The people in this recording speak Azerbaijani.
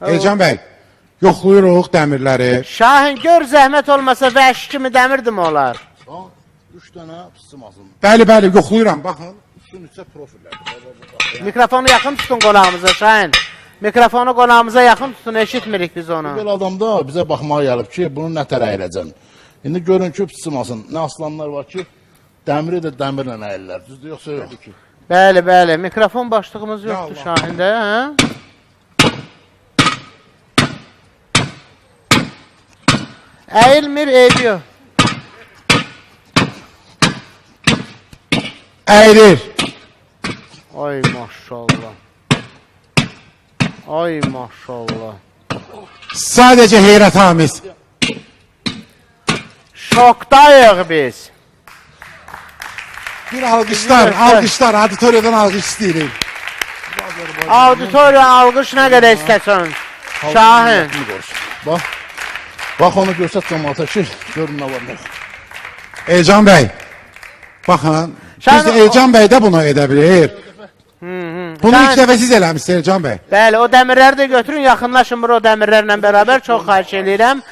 Elcan bəy, yoxlayırıq dəmirləri. Şahin, gör zəhmət olmasa vəhşi kimi dəmirdim olar. 3 dənə pısmasın. Bəli, yoxlayıram, baxın. Üstün üstə profillər. Mikrofonu yaxın tutun qonağımıza Şahin. Mikrofonu qonağımıza yaxın tutun, eşitmirik biz onu. Belə adam da bizə baxmağa gəlib ki, bunu nə tərə əyiləcəm. İndi görün ki, pısmasın. Nə aslanlar var ki, dəmiri də dəmirlə əyillər. Düzdür, yoxsa yox ki? Bəli, mikrofon başlığımız yoxdur Şahində, hə? Əyilmir, eğiliyor. Əyilir. Ay maşallah. Ay maşallah. Sadəcə heyrətamiz. Şokdayıq biz. Bir alqışlar, auditoriyadan alqış istəyirik. Auditoriya alqış nə qədər istəsən. Şahin. Bax onu görsət cəmaata ki, görün nə var nə. Elcan bəy, baxın. Biz Elcan bəy də bunu edə bilir. Bunu ilk dəfə siz eləmişsiniz Elcan bəy. Bəli, o dəmirləri də götürün, yaxınlaşın bura o dəmirlərlə bərabər. Çox xahiş edirəm.